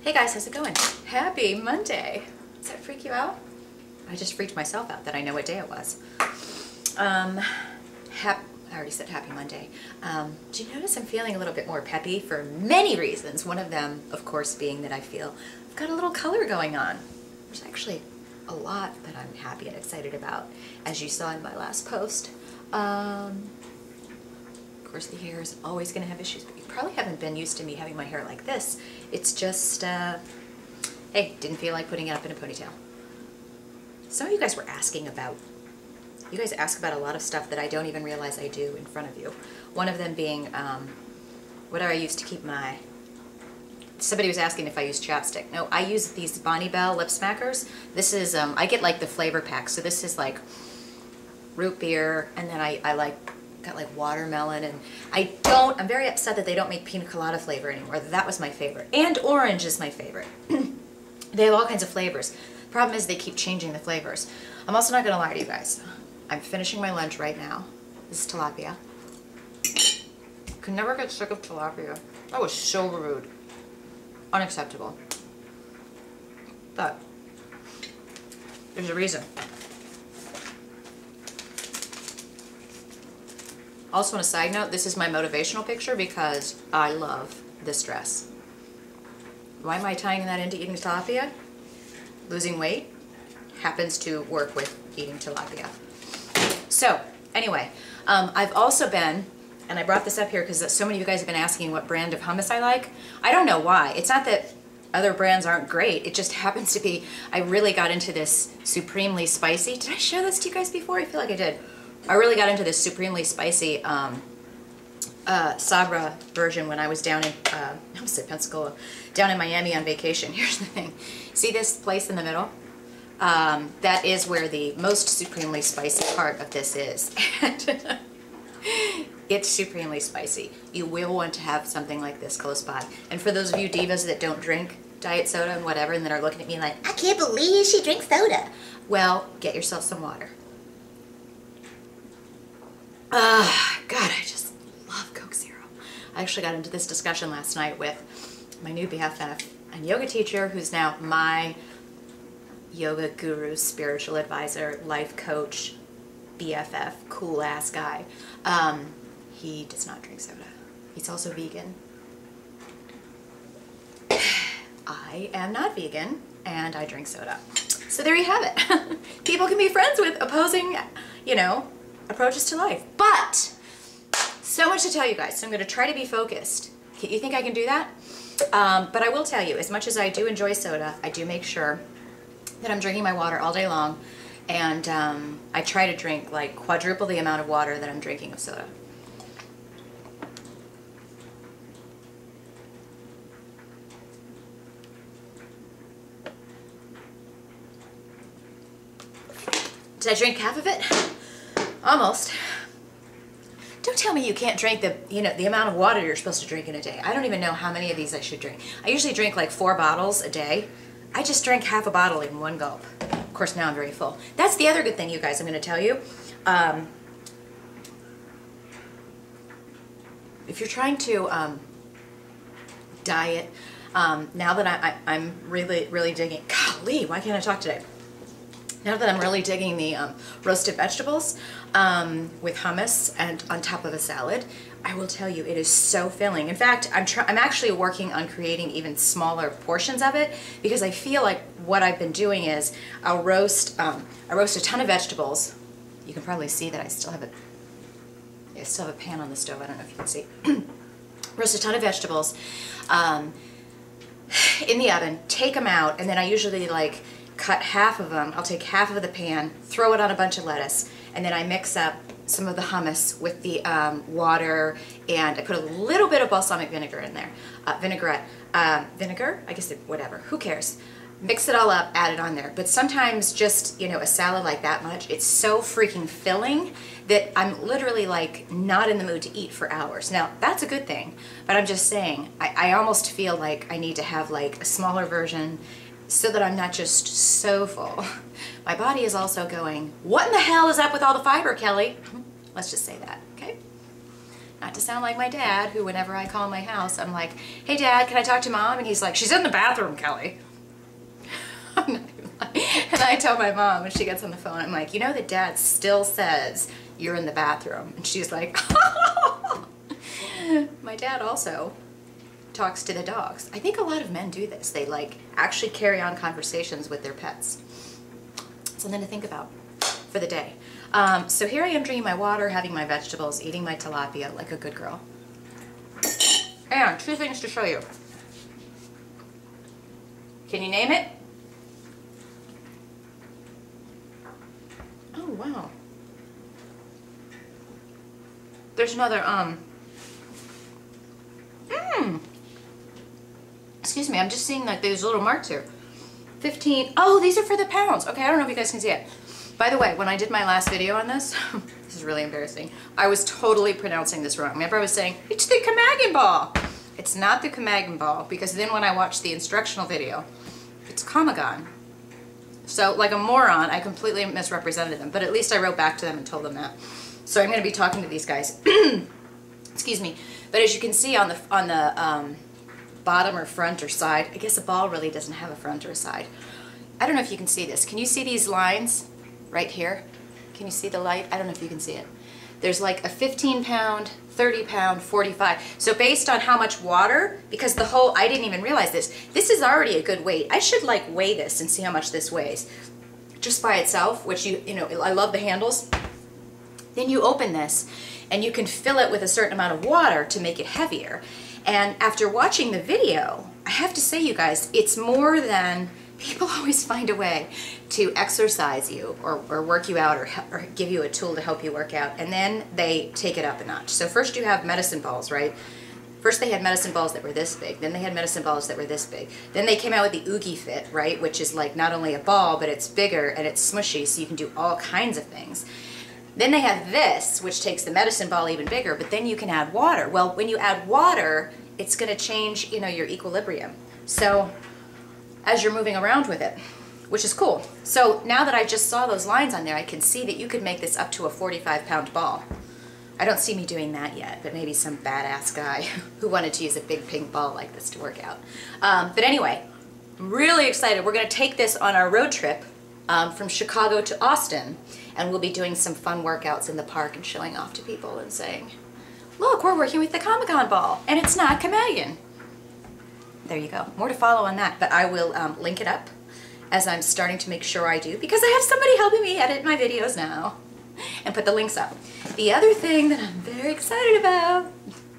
Hey guys, how's it going? Happy Monday. Does that freak you out? I just freaked myself out that I know what day it was. I already said happy Monday. Do you notice I'm feeling a little bit more peppy for many reasons? One of them, of course, being that I feel I've got a little color going on. There's actually a lot that I'm happy and excited about, as you saw in my last post. Of course, the hair is always going to have issues, but you probably haven't been used to me having my hair like this. It's just, hey, didn't feel like putting it up in a ponytail. Some of you guys were asking about, you guys ask about a lot of stuff that I don't even realize I do in front of you. One of them being, what do I use to keep my, somebody was asking if I use chapstick. No, I use these Bonnie Bell lip smackers. This is, I get like the flavor pack, so this is like root beer, and then I got like watermelon, and I'm very upset that they don't make pina colada flavor anymore. That was my favorite. And orange is my favorite. They have all kinds of flavors. Problem is they keep changing the flavors. I'm also not gonna lie to you guys. I'm finishing my lunch right now. This is tilapia. Could never get sick of tilapia. That was so rude. Unacceptable. But there's a reason. Also, on a side note, this is my motivational picture because I love this dress. Why am I tying that into eating tilapia? Losing weight happens to work with eating tilapia. So, anyway, I've also been, and I brought this up here because so many of you guys have been asking what brand of hummus I like. I don't know why. It's not that other brands aren't great. It just happens to be, I really got into this supremely spicy. Did I show this to you guys before? I feel like I did. I really got into this supremely spicy Sabra version when I was down in, I almost said Pensacola, down in Miami on vacation. Here's the thing. See this place in the middle? That is where the most supremely spicy part of this is. And it's supremely spicy. You will want to have something like this close by. And for those of you divas that don't drink diet soda and whatever, and that are looking at me like, I can't believe she drinks soda. Well, get yourself some water. God, I just love Coke Zero. I actually got into this discussion last night with my new BFF and yoga teacher, who's now my yoga guru, spiritual advisor, life coach, BFF, cool ass guy. He does not drink soda. He's also vegan. I am not vegan, and I drink soda. So there you have it. People can be friends with opposing, you know, approaches to life. But so much to tell you guys, so I'm going to try to be focused. You think I can do that? But I will tell you, as much as I do enjoy soda, I do make sure that I'm drinking my water all day long, and I try to drink like quadruple the amount of water that I'm drinking of soda. Did I drink half of it? Almost. Don't tell me you can't drink the amount of water you're supposed to drink in a day. I don't even know how many of these I should drink. I usually drink like 4 bottles a day. I just drank half a bottle in one gulp. Of course, now I'm very full. That's the other good thing, you guys, I'm going to tell you. If you're trying to diet, now that I'm really digging, golly, why can't I talk today? Now that I'm really digging the roasted vegetables with hummus and on top of a salad, I will tell you, it is so filling. In fact, I'm actually working on creating even smaller portions of it, because I feel like what I've been doing is I roast a ton of vegetables. You can probably see that I still have a pan on the stove. I don't know if you can see. Roast a ton of vegetables in the oven, take them out, and then I usually like cut half of them. I'll take half of the pan, throw it on a bunch of lettuce, and then I mix up some of the hummus with the water, and I put a little bit of balsamic vinegar in there. Vinegar? I guess whatever. Who cares? Mix it all up, add it on there. But sometimes just, you know, a salad like that much, it's so freaking filling that I'm literally like not in the mood to eat for hours. Now, that's a good thing, but I'm just saying, I almost feel like I need to have like a smaller version so that I'm not just so full. My body is also going, what in the hell is up with all the fiber, Kelly? Let's just say that, okay? Not to sound like my dad, who whenever I call my house, I'm like, hey Dad, can I talk to Mom? And he's like, she's in the bathroom, Kelly. I'm not even lying. And I tell my mom when she gets on the phone, I'm like, you know that Dad still says you're in the bathroom. And she's like, my dad also talks to the dogs. I think a lot of men do this. They like actually carry on conversations with their pets. Something to think about for the day. So here I am drinking my water, having my vegetables, eating my tilapia like a good girl. And 2 things to show you. Can you name it? Oh, wow. There's another, excuse me, I'm just seeing like these little marks here. 15, oh, these are for the pounds. Okay, I don't know if you guys can see it. By the way, when I did my last video on this, this is really embarrassing, I was totally pronouncing this wrong. Remember I was saying, it's the Kamagan ball. It's not the Kamagan ball, because then when I watched the instructional video, it's Kamagan. So like a moron, I completely misrepresented them, but at least I wrote back to them and told them that. So I'm going to be talking to these guys. Excuse me. But as you can see on the bottom or front or side, I guess a ball really doesn't have a front or a side. I don't know if you can see this. Can you see these lines right here? Can you see the light? I don't know if you can see it. There's like a 15 pound, 30 pound, 45. So based on how much water, because the whole, I didn't even realize this. This is already a good weight. I should like weigh this and see how much this weighs. Just by itself, which you know, I love the handles. Then you open this and you can fill it with a certain amount of water to make it heavier. And after watching the video, I have to say, you guys, it's more than, people always find a way to exercise you or work you out or give you a tool to help you work out, and then they take it up a notch. So first you have medicine balls, right? First they had medicine balls that were this big, then they had medicine balls that were this big. Then they came out with the Oogie Fit, right? Which is like not only a ball, but it's bigger and it's smushy, so you can do all kinds of things. Then they have this, which takes the medicine ball even bigger, but then you can add water. Well, when you add water, it's going to change, you know, your equilibrium. So as you're moving around with it, which is cool. So now that I just saw those lines on there, I can see that you could make this up to a 45 pound ball. I don't see me doing that yet, but maybe some badass guy who wanted to use a big pink ball like this to work out. But anyway, really excited. We're going to take this on our road trip from Chicago to Austin, and we'll be doing some fun workouts in the park and showing off to people and saying, look, we're working with the Kamagan ball, and it's not Kamagan. There you go. More to follow on that, but I will link it up as I'm starting to make sure I do, because I have somebody helping me edit my videos now and put the links up. The other thing that I'm very excited about,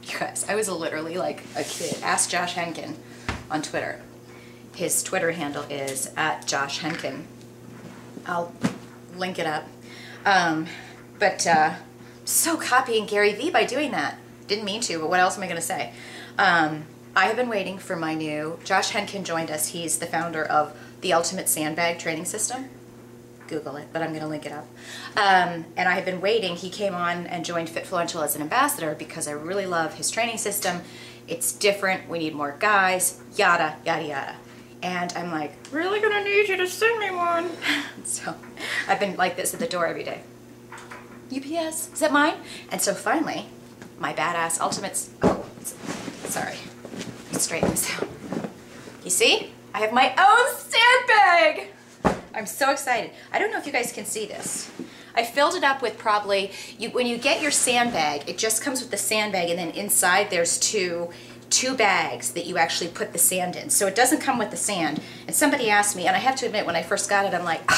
you guys, I was literally like a kid. Ask Josh Henkin on Twitter. His Twitter handle is @JoshHenkin. I'll link it up. So copying Gary Vee by doing that. Didn't mean to, but what else am I going to say? I have been waiting for my new, Josh Henkin joined us. He's the founder of the Ultimate Sandbag Training System. Google it, but I'm going to link it up. And I have been waiting. He came on and joined Fitfluential as an ambassador because I really love his training system. It's different. We need more guys, yada, yada, yada. And I'm like, really going to need you to send me one. So I've been like this at the door every day. UPS, is that mine? And so finally, my badass Ultimates, oh, sorry, let's straighten this out. You see? I have my own sandbag! I'm so excited. I don't know if you guys can see this. I filled it up with probably, when you get your sandbag, it just comes with the sandbag, and then inside there's two bags that you actually put the sand in. So it doesn't come with the sand. And somebody asked me, and I have to admit, when I first got it, I'm like,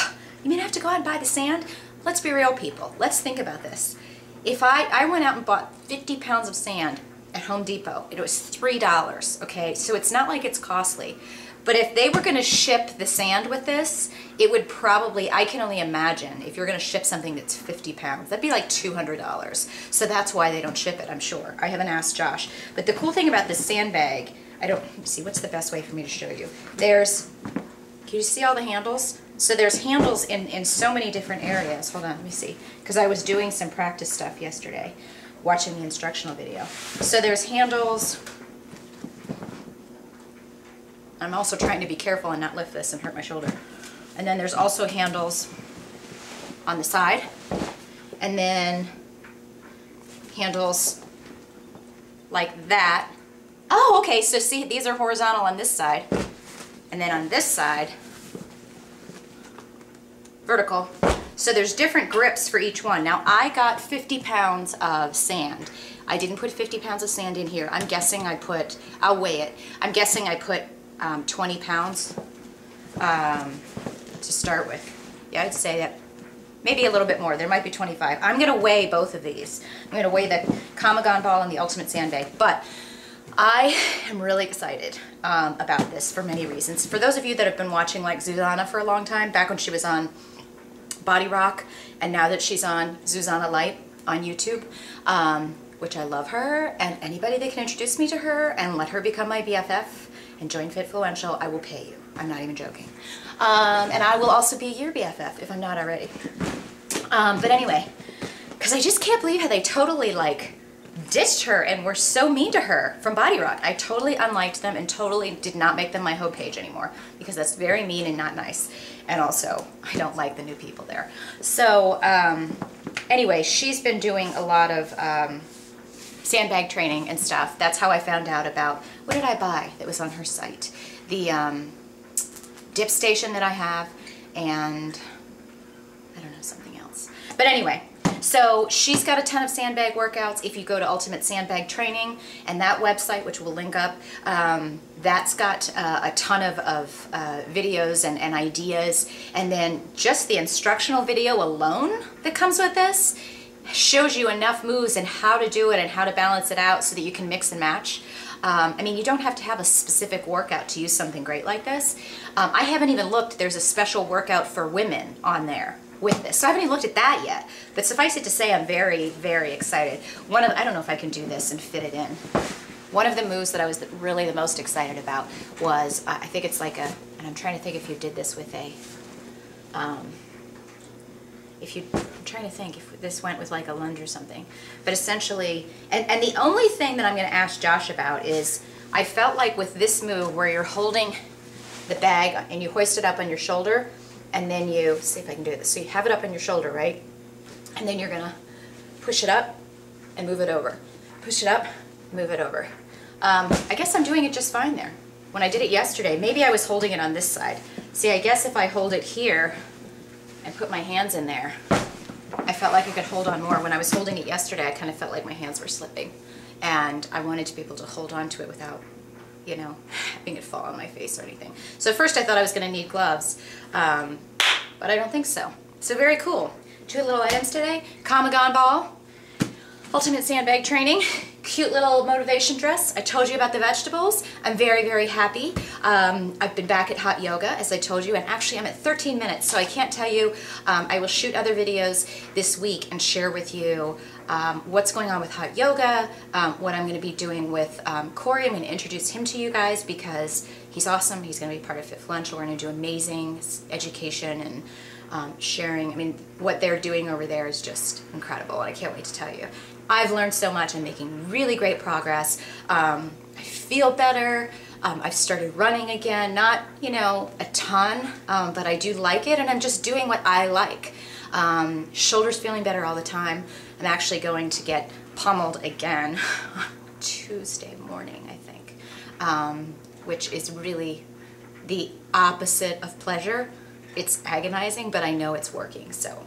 you mean I have to go out and buy the sand? Let's be real, people. Let's think about this. If I went out and bought 50 pounds of sand at Home Depot, it was $3, okay? So it's not like it's costly. But if they were gonna ship the sand with this, it would probably, I can only imagine, if you're gonna ship something that's 50 pounds, that'd be like $200. So that's why they don't ship it, I'm sure. I haven't asked Josh. But the cool thing about this sandbag, let me see, what's the best way for me to show you? Can you see all the handles? So there's handles in so many different areas. Hold on, let me see. Because I was doing some practice stuff yesterday, watching the instructional video. So there's handles. I'm also trying to be careful and not lift this and hurt my shoulder. And then there's also handles on the side. And then handles like that. Oh, okay, so see, these are horizontal on this side, and then on this side, vertical. So there's different grips for each one. Now I got 50 pounds of sand. I didn't put 50 pounds of sand in here. I'm guessing I put, I'll weigh it. I'm guessing I put 20 pounds to start with. Yeah, I'd say that maybe a little bit more. There might be 25. I'm gonna weigh both of these. I'm gonna weigh the Kamagon ball and the Ultimate Sandbag. But I am really excited about this for many reasons. For those of you that have been watching like Zuzana for a long time, back when she was on Body Rock, and now that she's on Zuzana Light on YouTube, which I love her, and anybody that can introduce me to her and let her become my BFF and join Fitfluential, I will pay you. I'm not even joking. And I will also be your BFF if I'm not already. But anyway, because I just can't believe how they totally like ditched her and were so mean to her from Body Rock. I totally unliked them and totally did not make them my homepage anymore because that's very mean and not nice. And also, I don't like the new people there. So anyway, she's been doing a lot of sandbag training and stuff. That's how I found out about, what did I buy that was on her site? The dip station that I have, and I don't know, something else. But anyway, so she's got a ton of sandbag workouts. If you go to Ultimate Sandbag Training and that website, which we'll link up, that's got a ton of videos and ideas. And then just the instructional video alone that comes with this shows you enough moves and how to do it and how to balance it out so that you can mix and match. I mean, you don't have to have a specific workout to use something great like this. I haven't even looked. There's a special workout for women on there with this. So I haven't even looked at that yet. But suffice it to say, I'm very, very excited. I don't know if I can do this and fit it in. One of the moves that I was really the most excited about was, I think it's like a, and I'm trying to think if you did this with a, I'm trying to think if this went with like a lunge or something. But essentially, and the only thing that I'm going to ask Josh about is, I felt like with this move where you're holding the bag and you hoist it up on your shoulder, and then you, see if I can do this. So you have it up on your shoulder, right? And then you're going to push it up and move it over. Push it up, move it over. I guess I'm doing it just fine there. When I did it yesterday, maybe I was holding it on this side. See, I guess if I hold it here and put my hands in there, I felt like I could hold on more. When I was holding it yesterday, I kind of felt like my hands were slipping. And I wanted to be able to hold on to it without, you know, having it fall on my face or anything. So at first I thought I was going to need gloves, but I don't think so. So very cool. 2 little items today. Kamagon ball, Ultimate Sandbag Training, cute little motivation dress. I told you about the vegetables. I'm very, very happy. I've been back at hot yoga, as I told you, and actually I'm at 13 minutes, so I can't tell you. I will shoot other videos this week and share with you what's going on with hot yoga, what I'm going to be doing with Corey. I'm going to introduce him to you guys because he's awesome. He's going to be part of Fitfluential. We're going to do amazing education and sharing. I mean, what they're doing over there is just incredible, and I can't wait to tell you. I've learned so much. I'm making really great progress. I feel better. I've started running again, not, you know, a ton, but I do like it, and I'm just doing what I like. Shoulders feeling better all the time. I'm actually going to get pummeled again Tuesday morning, I think, which is really the opposite of pleasure. It's agonizing, but I know it's working, so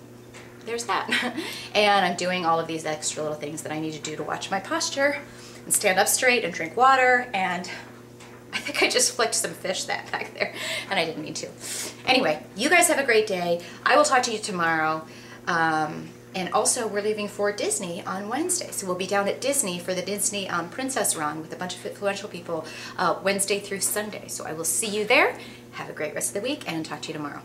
there's that. And I'm doing all of these extra little things that I need to do to watch my posture and stand up straight and drink water, and I think I just flicked some fish that back there, and I didn't mean to. Anyway, you guys have a great day. I will talk to you tomorrow. And also, we're leaving for Disney on Wednesday. So we'll be down at Disney for the Disney Princess Run with a bunch of Fitfluential people Wednesday through Sunday. So I will see you there. Have a great rest of the week, and talk to you tomorrow.